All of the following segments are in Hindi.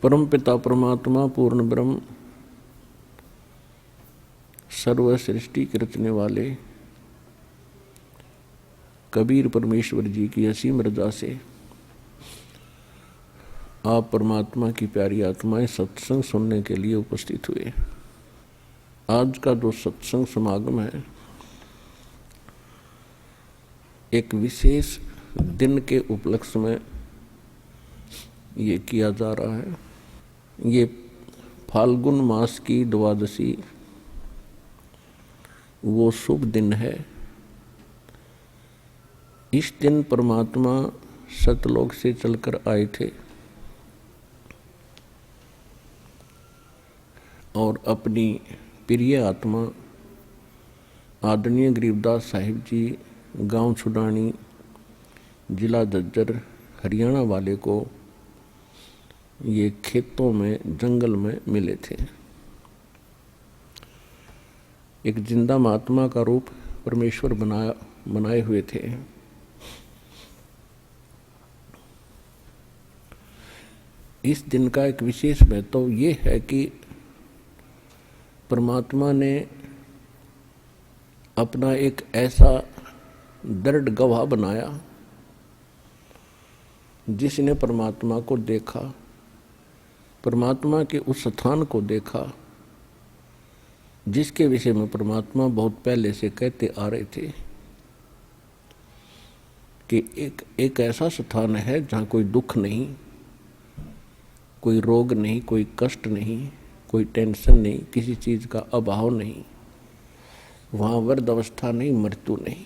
परम पिता परमात्मा पूर्ण ब्रह्म सर्व सृष्टि के रचने वाले कबीर परमेश्वर जी की असीम रजा से आप परमात्मा की प्यारी आत्माएं सत्संग सुनने के लिए उपस्थित हुए। आज का जो सत्संग समागम है एक विशेष दिन के उपलक्ष्य में ये किया जा रहा है। ये फाल्गुन मास की द्वादशी वो शुभ दिन है। इस दिन परमात्मा सतलोक से चलकर आए थे और अपनी प्रिय आत्मा आदरणीय गरीबदास साहिब जी गांव छुडानी जिला झज्जर हरियाणा वाले को ये खेतों में जंगल में मिले थे। एक जिंदा महात्मा का रूप परमेश्वर बनाए हुए थे। इस दिन का एक विशेष महत्व ये है कि परमात्मा ने अपना एक ऐसा दृढ़ गवाह बनाया जिसने परमात्मा को देखा, परमात्मा के उस स्थान को देखा जिसके विषय में परमात्मा बहुत पहले से कहते आ रहे थे कि एक ऐसा स्थान है जहाँ कोई दुख नहीं, कोई रोग नहीं, कोई कष्ट नहीं, कोई टेंशन नहीं, किसी चीज़ का अभाव नहीं, वहाँ वृद्ध अवस्था नहीं, मृत्यु नहीं।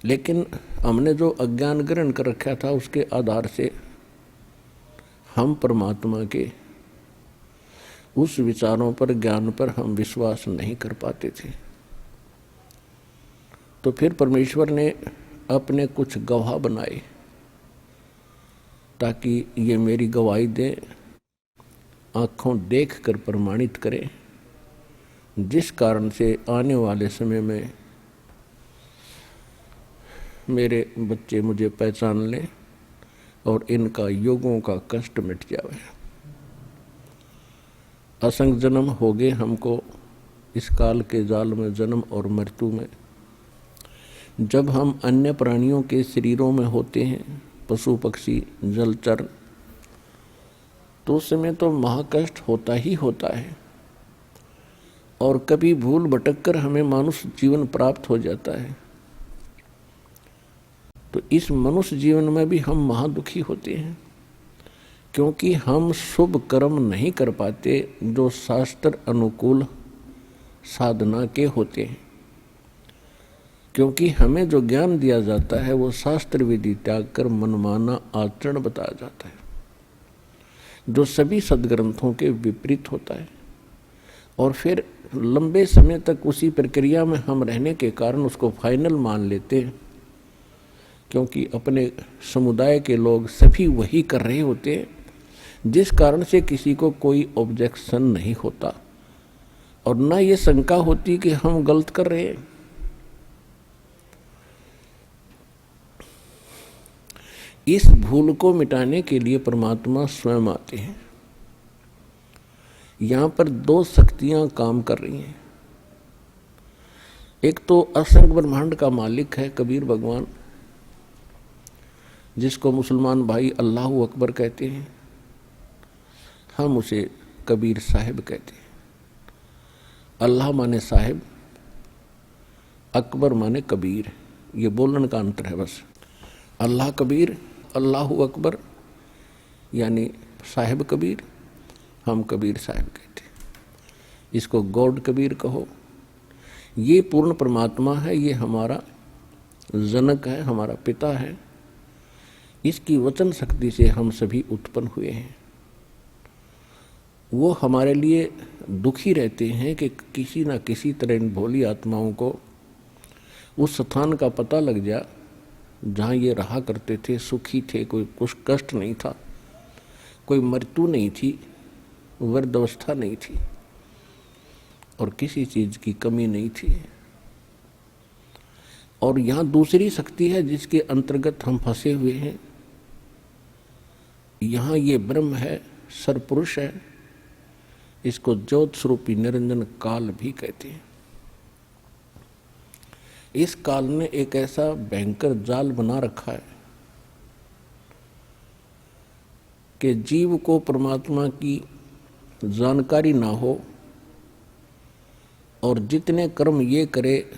लेकिन हमने जो अज्ञान ग्रहण कर रखा था उसके आधार से हम परमात्मा के उस विचारों पर, ज्ञान पर हम विश्वास नहीं कर पाते थे। तो फिर परमेश्वर ने अपने कुछ गवाह बनाए ताकि ये मेरी गवाही दे, आँखों देख कर प्रमाणित करें, जिस कारण से आने वाले समय में मेरे बच्चे मुझे पहचान लें और इनका युगों का कष्ट मिट जाए। असंख्य जन्म हो गए हमको इस काल के जाल में, जन्म और मृत्यु में। जब हम अन्य प्राणियों के शरीरों में होते हैं, पशु पक्षी जलचर, तो उस समय तो महाकष्ट होता ही होता है और कभी भूल भटक कर हमें मनुष्य जीवन प्राप्त हो जाता है। तो इस मनुष्य जीवन में भी हम महादुखी होते हैं क्योंकि हम शुभ कर्म नहीं कर पाते जो शास्त्र अनुकूल साधना के होते हैं। क्योंकि हमें जो ज्ञान दिया जाता है वो शास्त्र विधि त्याग कर मनमाना आचरण बताया जाता है जो सभी सदग्रंथों के विपरीत होता है। और फिर लंबे समय तक उसी प्रक्रिया में हम रहने के कारण उसको फाइनल मान लेते हैं क्योंकि अपने समुदाय के लोग सभी वही कर रहे होते हैं, जिस कारण से किसी को कोई ऑब्जेक्शन नहीं होता और ना ये शंका होती कि हम गलत कर रहे हैं। इस भूल को मिटाने के लिए परमात्मा स्वयं आते हैं। यहाँ पर दो शक्तियाँ काम कर रही हैं। एक तो असंख्य ब्रह्मांड का मालिक है कबीर भगवान, जिसको मुसलमान भाई अल्लाह अकबर कहते हैं, हम उसे कबीर साहिब कहते हैं। अल्लाह माने साहिब, अकबर माने कबीर, ये बोलने का अंतर है बस। अल्लाह कबीर, अल्लाह अकबर यानी साहिब कबीर, हम कबीर साहिब कहते हैं। इसको गॉड कबीर कहो। ये पूर्ण परमात्मा है, ये हमारा जनक है, हमारा पिता है। इसकी वचन शक्ति से हम सभी उत्पन्न हुए हैं। वो हमारे लिए दुखी रहते हैं कि किसी न किसी तरह इन भोली आत्माओं को उस स्थान का पता लग जा जहाँ ये रहा करते थे, सुखी थे, कोई कुछ कष्ट नहीं था, कोई मृत्यु नहीं थी, वृद्धावस्था नहीं थी और किसी चीज़ की कमी नहीं थी। और यहाँ दूसरी शक्ति है जिसके अंतर्गत हम फंसे हुए हैं, यहाँ ये ब्रह्म है, सरपुरुष है, इसको ज्योत स्वरूपी निरंजन काल भी कहते हैं। इस काल ने एक ऐसा भयंकर जाल बना रखा है कि जीव को परमात्मा की जानकारी ना हो और जितने कर्म ये करे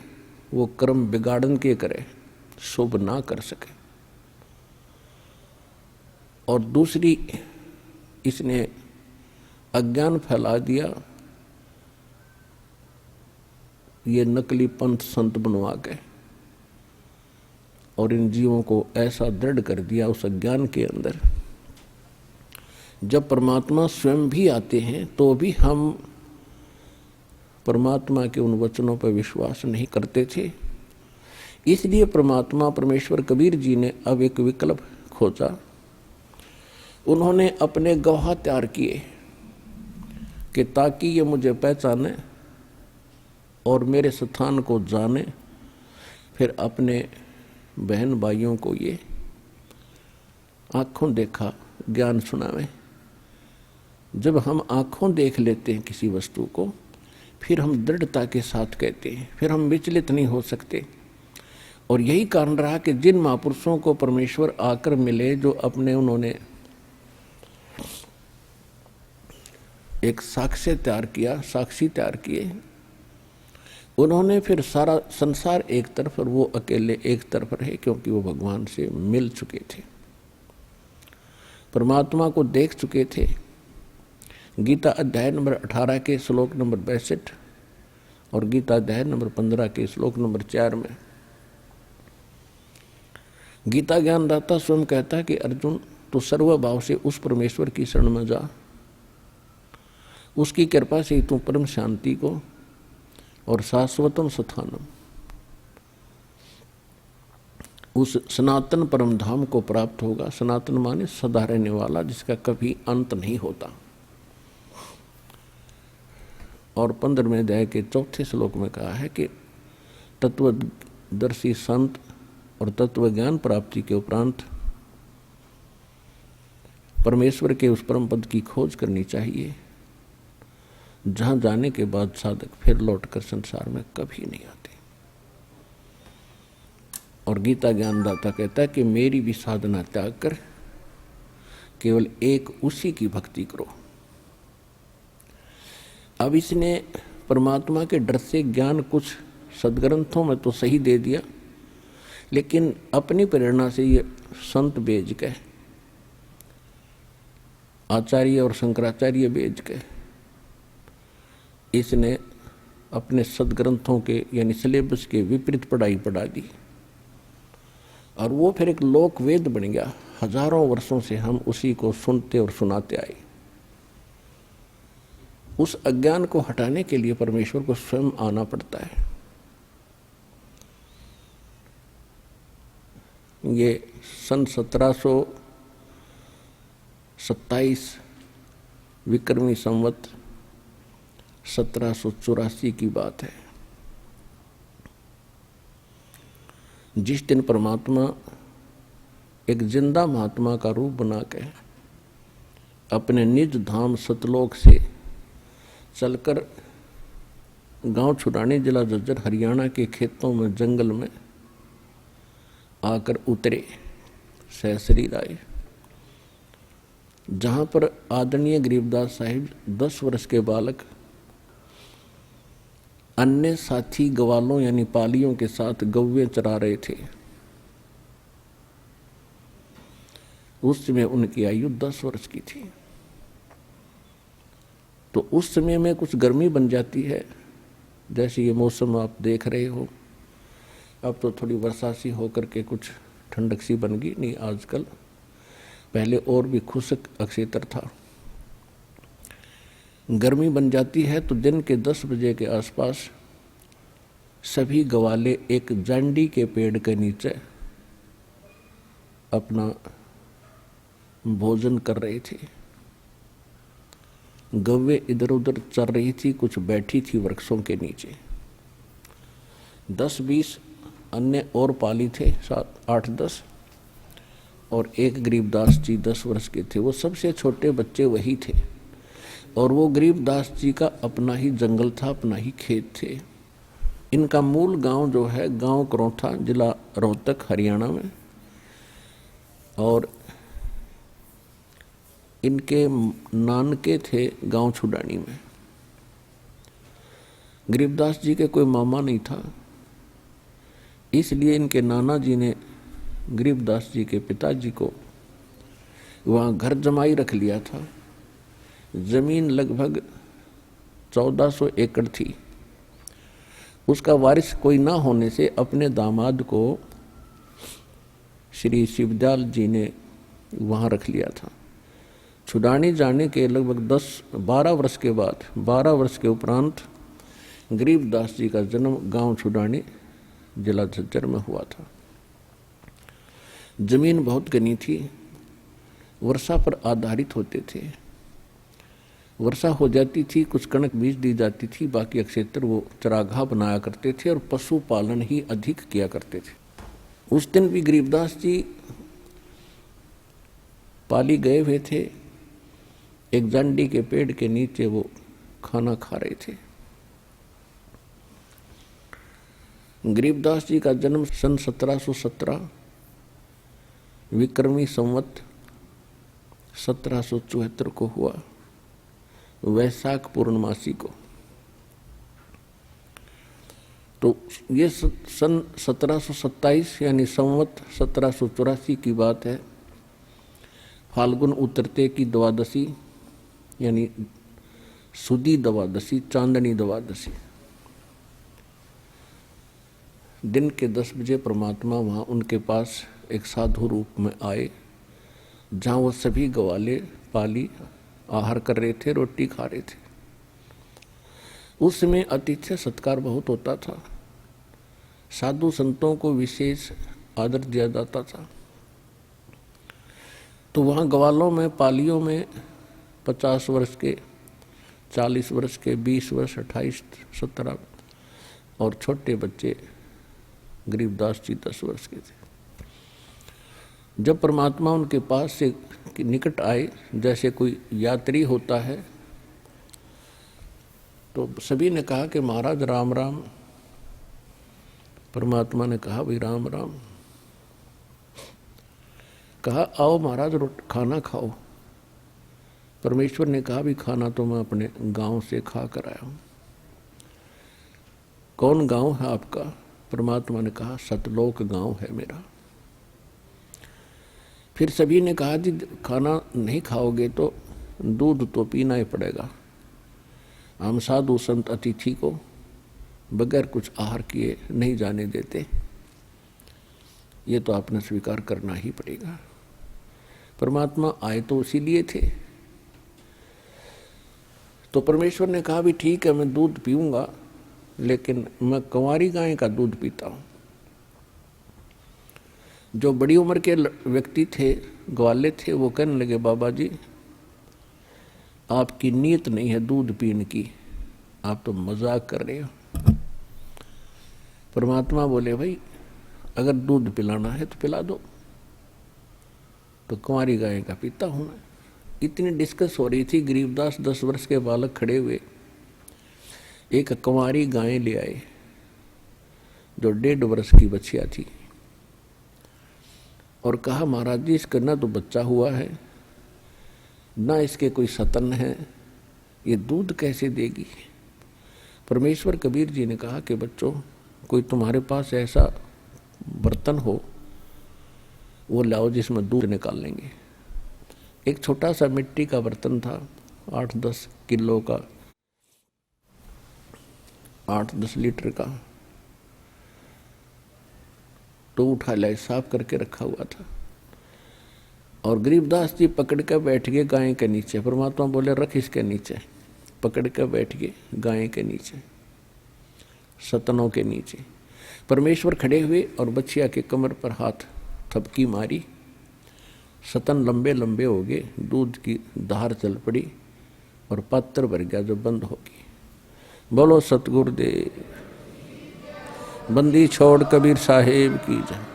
वो कर्म बिगाड़न के करे, शुभ ना कर सके। और दूसरी, इसने अज्ञान फैला दिया, ये नकली पंथ संत बनवा के, और इन जीवों को ऐसा दृढ़ कर दिया उस अज्ञान के अंदर। जब परमात्मा स्वयं भी आते हैं तो भी हम परमात्मा के उन वचनों पर विश्वास नहीं करते थे। इसलिए परमात्मा परमेश्वर कबीर जी ने अब एक विकल्प खोजा। उन्होंने अपने गवाह तैयार किए कि ताकि ये मुझे पहचाने और मेरे स्थान को जाने, फिर अपने बहन भाइयों को ये आँखों देखा ज्ञान सुनावे। जब हम आँखों देख लेते हैं किसी वस्तु को, फिर हम दृढ़ता के साथ कहते हैं, फिर हम विचलित नहीं हो सकते। और यही कारण रहा कि जिन महापुरुषों को परमेश्वर आकर मिले, जो अपने उन्होंने एक साक्ष्य तैयार किया, साक्षी तैयार किए, उन्होंने फिर सारा संसार एक तरफ और वो अकेले एक तरफ रहे, क्योंकि वो भगवान से मिल चुके थे, परमात्मा को देख चुके थे। गीता अध्याय नंबर 18 के श्लोक नंबर 62 और गीता अध्याय नंबर 15 के श्लोक नंबर 4 में गीता ज्ञानदाता स्वयं कहता है कि अर्जुन, तू सर्वभाव से उस परमेश्वर की शरण में जा, उसकी कृपा से तू परम शांति को और शाश्वतम स्थानम, उस सनातन परम धाम को प्राप्त होगा। सनातन माने सदा रहने वाला, जिसका कभी अंत नहीं होता। और 15वें अध्याय के 4थे श्लोक में कहा है कि तत्वदर्शी संत और तत्व ज्ञान प्राप्ति के उपरांत परमेश्वर के उस परम पद की खोज करनी चाहिए, जहां जाने के बाद साधक फिर लौटकर संसार में कभी नहीं आते। और गीता ज्ञानदाता कहता है कि मेरी भी साधना त्याग कर केवल एक उसी की भक्ति करो। अब इसने परमात्मा के डर से ज्ञान कुछ सदग्रंथों में तो सही दे दिया, लेकिन अपनी प्रेरणा से ये संत बेच के, आचार्य और शंकराचार्य बेच के, इसने अपने सदग्रंथों के यानी सिलेबस के विपरीत पढ़ाई पढ़ा दी, और वो फिर एक लोक वेद बन गया। हजारों वर्षों से हम उसी को सुनते और सुनाते आए। उस अज्ञान को हटाने के लिए परमेश्वर को स्वयं आना पड़ता है। ये सन 1727 विक्रमी संवत 1784 की बात है, जिस दिन परमात्मा एक जिंदा महात्मा का रूप बना के अपने निज धाम सतलोक से चलकर गांव छुड़ाने जिला झज्जर हरियाणा के खेतों में जंगल में आकर उतरे, सहशरीर आए, जहां पर आदरणीय गरीबदास साहिब 10 वर्ष के बालक अन्य साथी गवालों यानी पालियों के साथ गौवे चरा रहे थे। उस समय उनकी आयु 10 वर्ष की थी। तो उस समय में कुछ गर्मी बन जाती है, जैसे ये मौसम आप देख रहे हो। अब तो थोड़ी वर्षा सी होकर के कुछ ठंडक सी बन गई, नहीं आजकल, पहले और भी खुशक अक्षेत्र था। गर्मी बन जाती है तो दिन के 10 बजे के आसपास सभी गवाले एक जांडी के पेड़ के नीचे अपना भोजन कर रहे थे। गौवे इधर उधर चल रही थी, कुछ बैठी थी वृक्षों के नीचे। 10-20 अन्य और पाली थे, 7-8-10, और एक गरीबदास जी 10 वर्ष के थे। वो सबसे छोटे बच्चे वही थे और वो गरीबदास जी का अपना ही जंगल था, अपना ही खेत थे। इनका मूल गांव जो है गांव करौथा, जिला रोहतक, हरियाणा में, और इनके नानके थे गांव छुडानी में। गरीबदास जी के कोई मामा नहीं था, इसलिए इनके नाना जी ने गरीबदास जी के पिताजी को वहाँ घर जमाई रख लिया था। जमीन लगभग 1400 एकड़ थी। उसका वारिस कोई ना होने से अपने दामाद को श्री शिवदयाल जी ने वहाँ रख लिया था। छुडानी जाने के लगभग 12 वर्ष के बाद, 12 वर्ष के उपरांत गरीबदास जी का जन्म गांव छुडानी, जिला झज्जर में हुआ था। जमीन बहुत घनी थी, वर्षा पर आधारित होते थे। वर्षा हो जाती थी, कुछ कणक बीज दी जाती थी, बाकी क्षेत्र वो चरागाह बनाया करते थे और पशुपालन ही अधिक किया करते थे। उस दिन भी गरीबदास जी पाली गए हुए थे। एक जांडी के पेड़ के नीचे वो खाना खा रहे थे। गरीबदास जी का जन्म सन 1717 विक्रमी संवत 1774 को हुआ, वैशाख पूर्णमासी को। तो ये सन 1727 यानी संवत 1784 की बात है। फाल्गुन उतरते की द्वादशी यानी सुदी द्वादशी, चांदनी द्वादशी, दिन के 10 बजे परमात्मा वहाँ उनके पास एक साधु रूप में आए, जहाँ वो सभी ग्वाले पाली आहार कर रहे थे, रोटी खा रहे थे। उस समय आतिथ्य सत्कार बहुत होता था, साधु संतों को विशेष आदर दिया जाता था। तो वहाँ ग्वालों में, पालियों में 50 वर्ष के, 40 वर्ष के, 20 वर्ष, 28, 17 और छोटे बच्चे गरीबदास जी 10 वर्ष के थे। जब परमात्मा उनके पास से निकट आए, जैसे कोई यात्री होता है, तो सभी ने कहा कि महाराज राम राम। परमात्मा ने कहा भाई राम राम। कहा आओ महाराज खाना खाओ। परमेश्वर ने कहा भी खाना तो मैं अपने गांव से खा कर आया हूँ। कौन गांव है आपका? परमात्मा ने कहा सतलोक गांव है मेरा। फिर सभी ने कहा जी खाना नहीं खाओगे तो दूध तो पीना ही पड़ेगा। हम साधु संत अतिथि को बगैर कुछ आहार किए नहीं जाने देते, ये तो आपने स्वीकार करना ही पड़ेगा। परमात्मा आए तो इसीलिए थे। तो परमेश्वर ने कहा भी ठीक है मैं दूध पीऊंगा, लेकिन मैं कंवारी गाय का दूध पीता हूँ। जो बड़ी उम्र के व्यक्ति थे, ग्वाले थे, वो कहने लगे बाबा जी आपकी नीयत नहीं है दूध पीने की, आप तो मजाक कर रहे हो। परमात्मा बोले भाई अगर दूध पिलाना है तो पिला दो। तो कुंवारी गाय का पीता हूं मैं। इतनी डिस्कस हो रही थी, गरीबदास 10 वर्ष के बालक खड़े हुए एक कुंवारी गाय ले आए जो 1.5 वर्ष की बच्चिया थी और कहा महाराज जी इसका ना तो बच्चा हुआ है ना इसके कोई सतन है, ये दूध कैसे देगी। परमेश्वर कबीर जी ने कहा कि बच्चों कोई तुम्हारे पास ऐसा बर्तन हो वो लाओ जिसमें दूध निकाल लेंगे। एक छोटा सा मिट्टी का बर्तन था, 8-10 किलो का, 8-10 लीटर का। तो उठा लाए, साफ करके रखा हुआ था और गरीबदास जी पकड़ कर बैठ गए गाय के नीचे। परमात्मा बोले रख इसके नीचे। पकड़ कर बैठ गए गाय के नीचे, सतनों के नीचे। परमेश्वर खड़े हुए और बच्चिया के कमर पर हाथ थपकी मारी। सतन लंबे लंबे हो गए, दूध की धार चल पड़ी और पात्र भर गया जो बंद होगी। बोलो सतगुरुदेव, बंदी छोड़ कबीर साहेब की जय।